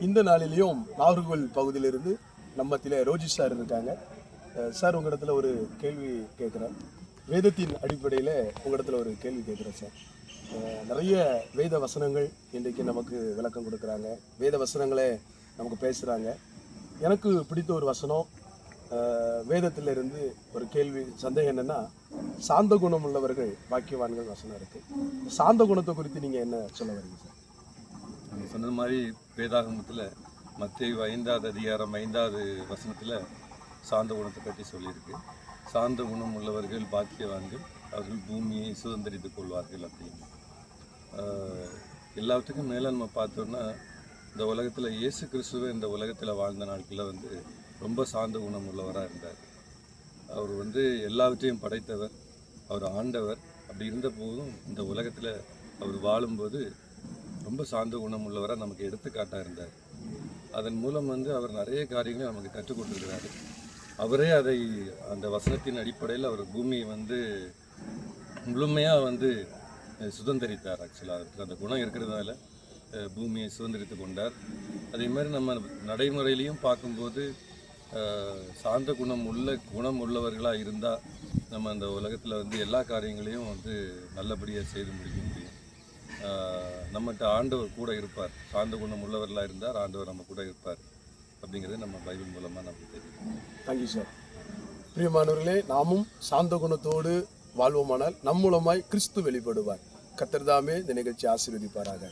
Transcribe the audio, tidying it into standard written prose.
இந்த நாளிலையும் நாகர்கோவில் பகுதியிலிருந்து நம்மத்திலே ரோஜி சார் இருக்காங்க. சார், உங்களிடத்துல ஒரு கேள்வி கேட்குறேன். வேதத்தின் அடிப்படையில் உங்களிடத்துல ஒரு கேள்வி கேட்குறேன் சார். நிறைய வேத வசனங்கள் இன்றைக்கு நமக்கு விளக்கம் கொடுக்குறாங்க, வேத வசனங்களே நமக்கு பேசுகிறாங்க. எனக்கு பிடித்த ஒரு வசனம் வேதத்தில் இருந்து ஒரு கேள்வி சந்தேகம் என்னென்னா, சாந்த குணம் உள்ளவர்கள் பாக்கியவான்கள் வசனம் இருக்குது. சாந்த குணத்தை குறித்து நீங்கள் என்ன சொல்ல வரீங்க சார்? நீங்கள் சொன்ன மாதிரி வேதாகமத்தில் மத்தேயு 5வது அதிகாரம் 5வது வசனத்தில் சாந்த குணத்தை பற்றி சொல்லியிருக்கு. சாந்த குணம் உள்ளவர்கள் பாக்கியவான்கள், அவர்கள் பூமியை சுதந்திரித்துக் கொள்வார்கள் அப்படின்னு. எல்லாத்துக்கும் மேலே நம்ம பார்த்தோம்னா, இந்த உலகத்தில் இயேசு கிறிஸ்துவ இந்த உலகத்தில் வாழ்ந்த நாட்களில் ரொம்ப சாந்த குணம் உள்ளவராக இருந்தார். அவர் எல்லாவற்றையும் படைத்தவர், அவர் ஆண்டவர். அப்படி இருந்த போதும் இந்த உலகத்தில் அவர் வாழும்போது ரொம்ப சாந்த குணம் உள்ளவராக நமக்கு எடுத்துக்காட்டாக இருந்தார். அதன் மூலம் அவர் நிறைய காரியங்களை நமக்கு கற்றுக் கொடுத்துருக்கிறாரு. அவரே அதை அந்த வசனத்தின் அடிப்படையில் அவர் பூமியை முழுமையாக சுதந்திரித்தார். ஆக்சுவலாக அந்த குணம் இருக்கிறதுனால பூமியை சுதந்திரித்து கொண்டார். அதே மாதிரி நம்ம நடைமுறையிலையும் பார்க்கும்போது சாந்த குணம் உள்ளவர்களாக இருந்தால் நம்ம அந்த உலகத்தில் எல்லா காரியங்களையும் நல்லபடியாக செய்து முடிக்க முடியும். நம்மகிட்ட ஆண்டவர் கூட இருப்பார். சாந்த குணம் உள்ளவர்களாக இருந்தார் ஆண்டவர் நம்ம கூட இருப்பார் அப்படிங்கிறது நம்ம பைபிள் மூலமாக நமக்கு தெரியும். Thank you sir. பிரியமானவர்களே, நாமும் சாந்த குணத்தோடு வாழ்வோமானால் நம் மூலமாய் கிறிஸ்து வெளிப்படுவார். கர்த்தர் தாமே இந்த நிகழ்ச்சி ஆசீர்வதிப்பாராக.